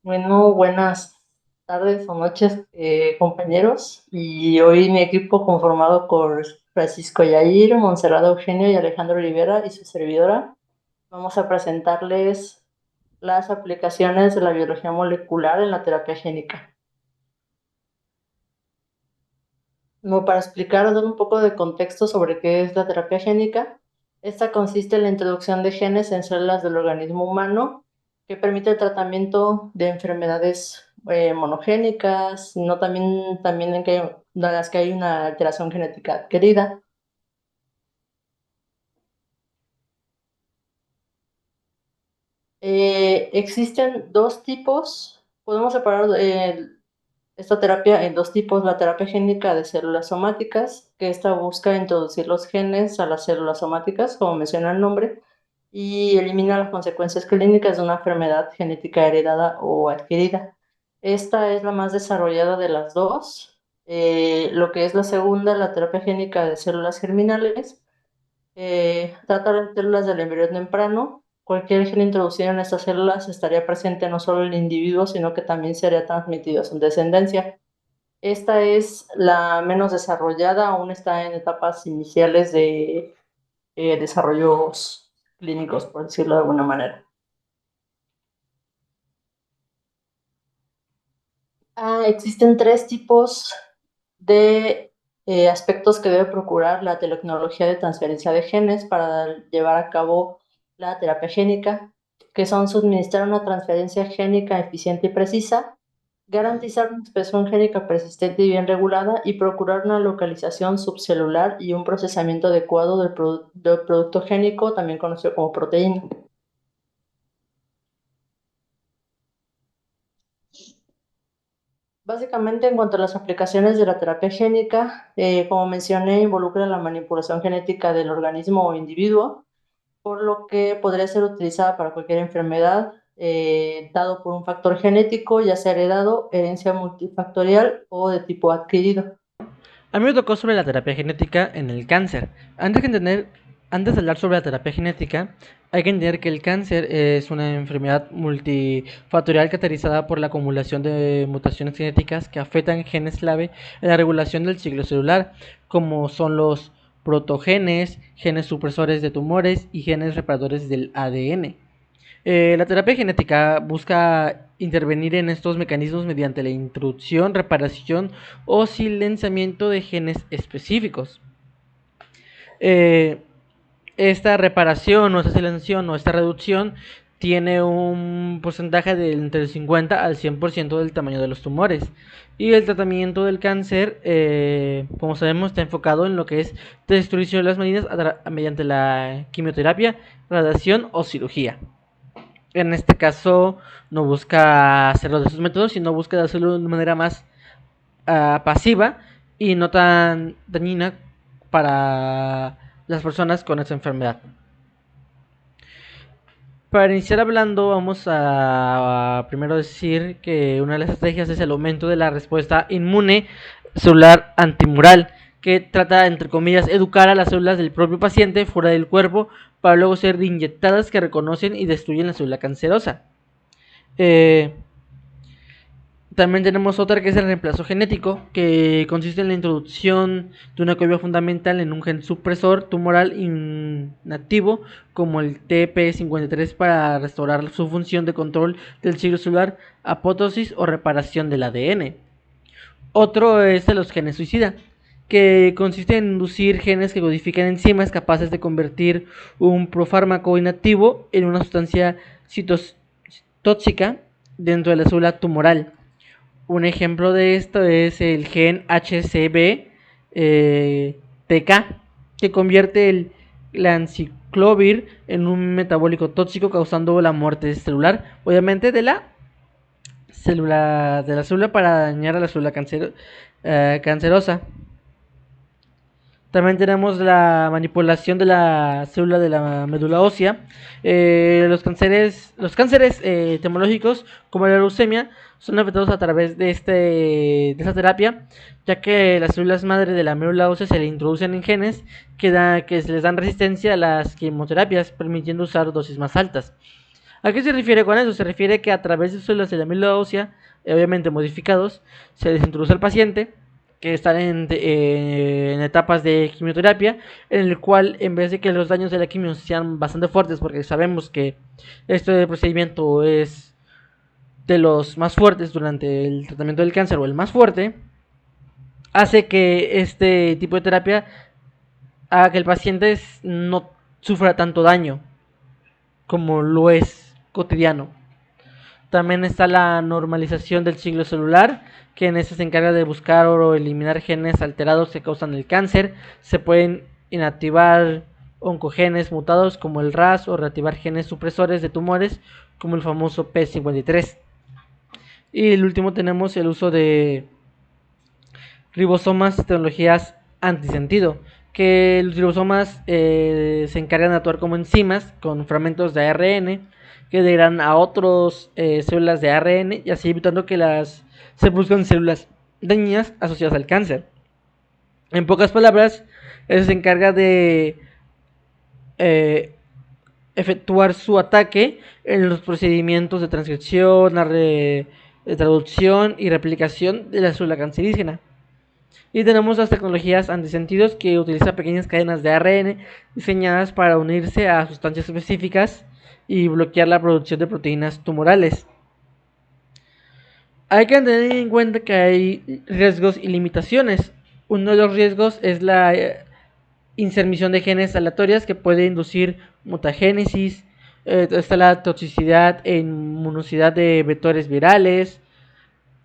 Bueno, buenas tardes o noches, compañeros. Y hoy mi equipo conformado por Francisco Yair, Monserrado Eugenio y Alejandro Rivera y su servidora, vamos a presentarles las aplicaciones de la biología molecular en la terapia génica. Como para explicar o dar un poco de contexto sobre qué es la terapia génica, esta consiste en la introducción de genes en células del organismo humano que permite el tratamiento de enfermedades monogénicas, no también de las que hay una alteración genética adquirida. Existen dos tipos, podemos separar esta terapia en dos tipos: la terapia génica de células somáticas, que esta busca introducir los genes a las células somáticas, como menciona el nombre, y elimina las consecuencias clínicas de una enfermedad genética heredada o adquirida. Esta es la más desarrollada de las dos. Lo que es la segunda, la terapia génica de células germinales, trata las células del embrión temprano. Cualquier gen introducido en estas células estaría presente no solo en el individuo, sino que también sería transmitido a su descendencia. Esta es la menos desarrollada, aún está en etapas iniciales de desarrollos clínicos, por decirlo de alguna manera. Existen tres tipos de aspectos que debe procurar la tecnología de transferencia de genes para llevar a cabo la terapia génica, que son suministrar una transferencia génica eficiente y precisa, garantizar una expresión génica persistente y bien regulada, y procurar una localización subcelular y un procesamiento adecuado del producto génico, también conocido como proteína. Básicamente, en cuanto a las aplicaciones de la terapia génica, como mencioné, involucra la manipulación genética del organismo o individuo, por lo que podría ser utilizada para cualquier enfermedad, dado por un factor genético, ya sea heredado, herencia multifactorial o de tipo adquirido. A mí me tocó sobre la terapia genética en el cáncer. Antes, que entender, antes de hablar sobre la terapia genética, hay que entender que el cáncer es una enfermedad multifactorial caracterizada por la acumulación de mutaciones genéticas que afectan genes clave en la regulación del ciclo celular, como son los protogenes, genes supresores de tumores y genes reparadores del ADN. La terapia genética busca intervenir en estos mecanismos mediante la introducción, reparación o silenciamiento de genes específicos. Eh, Esta reparación o esta silenciación o esta reducción tiene un porcentaje de entre el 50 al 100% del tamaño de los tumores. Y el tratamiento del cáncer, como sabemos, está enfocado en lo que es destrucción de las medidas mediante la quimioterapia, radiación o cirugía. En este caso no busca hacerlo de esos métodos, sino busca hacerlo de una manera más pasiva y no tan dañina para las personas con esa enfermedad. Para iniciar hablando, vamos a primero decir que una de las estrategias es el aumento de la respuesta inmune celular antimural, que trata, entre comillas, educar a las células del propio paciente fuera del cuerpo para luego ser inyectadas, que reconocen y destruyen la célula cancerosa. Eh, También tenemos otra, que es el reemplazo genético, que consiste en la introducción de una copia fundamental en un gen supresor tumoral inactivo, como el TP53, para restaurar su función de control del ciclo celular, apoptosis o reparación del ADN. Otro es de los genes suicida, que consiste en inducir genes que codifican enzimas capaces de convertir un profármaco inactivo en una sustancia citotóxica dentro de la célula tumoral. Un ejemplo de esto es el gen HCB TK, que convierte el lanciclovir en un metabólico tóxico, causando la muerte celular, obviamente de la célula, para dañar a la célula cancerosa. También tenemos la manipulación de la célula de la médula ósea. Los cánceres temológicos, como la leucemia, son afectados a través de esta terapia, ya que las células madre de la médula ósea se le introducen en genes que se les dan resistencia a las quimioterapias, permitiendo usar dosis más altas. ¿A qué se refiere con eso? Se refiere que a través de células de la médula ósea, obviamente modificados, se les introduce al paciente que están en etapas de quimioterapia, en el cual en vez de que los daños de la quimio sean bastante fuertes, porque sabemos que este procedimiento es de los más fuertes durante el tratamiento del cáncer o el más fuerte, hace que este tipo de terapia haga que el paciente no sufra tanto daño como lo es cotidiano. También está la normalización del ciclo celular, que en este se encarga de buscar o eliminar genes alterados que causan el cáncer. Se pueden inactivar oncogenes mutados como el RAS o reactivar genes supresores de tumores como el famoso P53. Y el último tenemos el uso de ribosomas, tecnologías antisentido, que los ribosomas se encargan de actuar como enzimas con fragmentos de ARN que degradan a otras células de ARN y así evitando que se produzcan células dañinas asociadas al cáncer. En pocas palabras, eso se encarga de eh, efectuar su ataque en los procedimientos de transcripción, de traducción y replicación de la célula cancerígena. Y tenemos las tecnologías antisentidos que utilizan pequeñas cadenas de ARN diseñadas para unirse a sustancias específicas y bloquear la producción de proteínas tumorales. Hay que tener en cuenta que hay riesgos y limitaciones. Uno de los riesgos es la insermisión de genes aleatorias que puede inducir mutagénesis. Está la toxicidad e inmunosidad de vectores virales,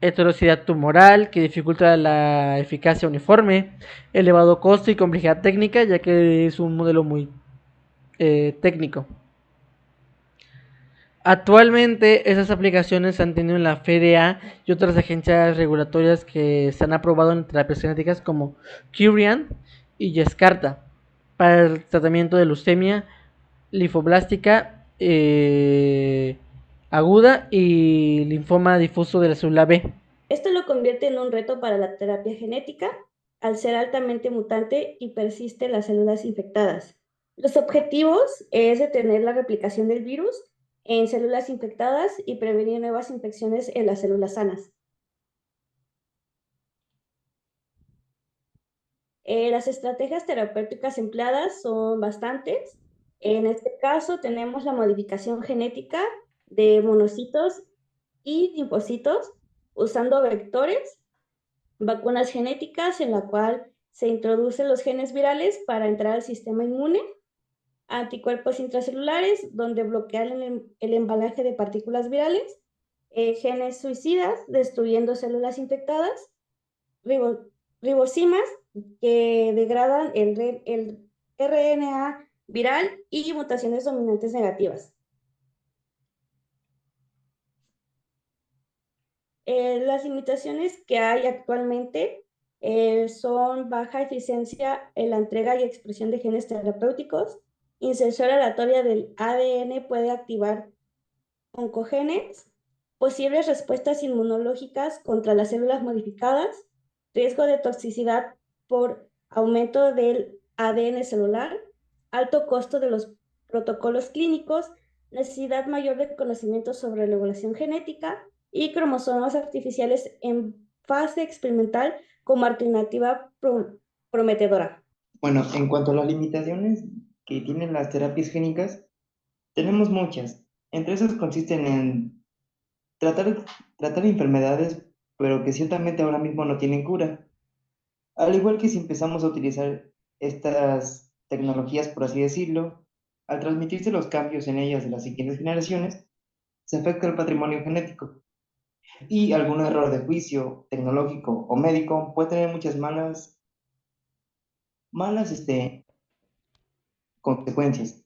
heterogeneidad tumoral que dificulta la eficacia uniforme, elevado costo y complejidad técnica, ya que es un modelo muy técnico. Actualmente esas aplicaciones se han tenido en la FDA y otras agencias regulatorias que se han aprobado en terapias genéticas como Curian y Yescarta para el tratamiento de leucemia linfoblástica aguda y linfoma difuso de la célula B. Esto lo convierte en un reto para la terapia genética al ser altamente mutante y persiste en las células infectadas. Los objetivos es detener la replicación del virus en células infectadas y prevenir nuevas infecciones en las células sanas. Las estrategias terapéuticas empleadas son bastantes. En este caso tenemos la modificación genética de monocitos y linfocitos usando vectores, vacunas genéticas en la cual se introducen los genes virales para entrar al sistema inmune, anticuerpos intracelulares donde bloquean el embalaje de partículas virales, genes suicidas destruyendo células infectadas, ribosimas que degradan el RNA viral y mutaciones dominantes negativas. Las limitaciones que hay actualmente son baja eficiencia en la entrega y expresión de genes terapéuticos, inserción aleatoria del ADN puede activar oncogenes, posibles respuestas inmunológicas contra las células modificadas, riesgo de toxicidad por aumento del ADN celular, alto costo de los protocolos clínicos, necesidad mayor de conocimiento sobre regulación genética y cromosomas artificiales en fase experimental como alternativa prometedora. Bueno, en cuanto a las limitaciones que tienen las terapias génicas, tenemos muchas. Entre esas consisten en tratar, tratar enfermedades, pero que ciertamente ahora mismo no tienen cura. Al igual que si empezamos a utilizar estas tecnologías, por así decirlo, al transmitirse los cambios en ellas de las siguientes generaciones, se afecta el patrimonio genético. Y algún error de juicio tecnológico o médico puede tener muchas malas consecuencias.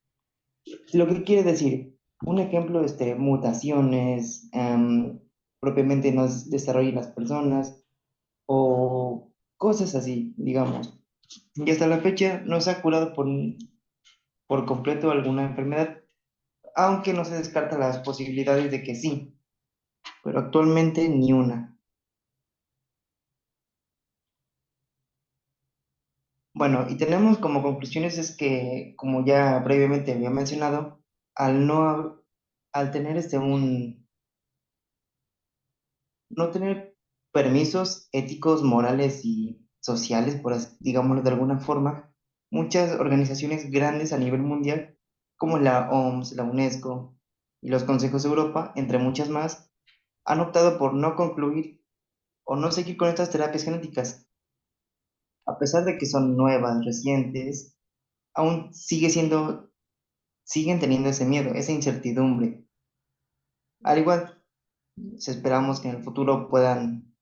Lo que quiere decir, un ejemplo, mutaciones, propiamente no desarrollan las personas o cosas así, digamos. Y hasta la fecha no se ha curado por completo alguna enfermedad, aunque no se descarta las posibilidades de que sí, pero actualmente ni una. Bueno, y tenemos como conclusiones es que, como ya previamente había mencionado, al no al tener no tener permisos éticos, morales y sociales, digámoslo de alguna forma, muchas organizaciones grandes a nivel mundial, como la OMS, la UNESCO y los Consejos de Europa, entre muchas más, han optado por no concluir o no seguir con estas terapias genéticas. A pesar de que son nuevas, recientes, aún siguen teniendo ese miedo, esa incertidumbre. Al igual, esperamos que en el futuro puedan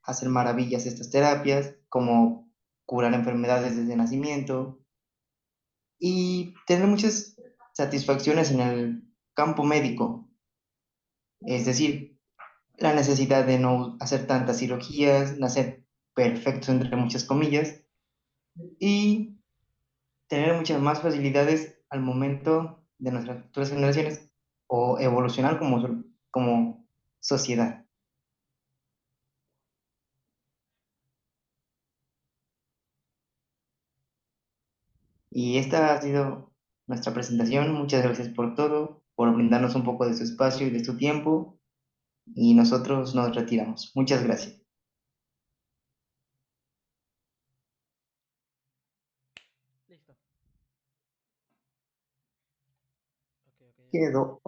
hacer maravillas estas terapias, como curar enfermedades desde nacimiento y tener muchas satisfacciones en el campo médico, es decir, la necesidad de no hacer tantas cirugías, nacer perfectos entre muchas comillas y tener muchas más facilidades al momento de nuestras futuras generaciones o evolucionar como sociedad. Y esta ha sido nuestra presentación. Muchas gracias por todo, por brindarnos un poco de su espacio y de su tiempo. Y nosotros nos retiramos. Muchas gracias. Listo. Ok, ok. Quedó.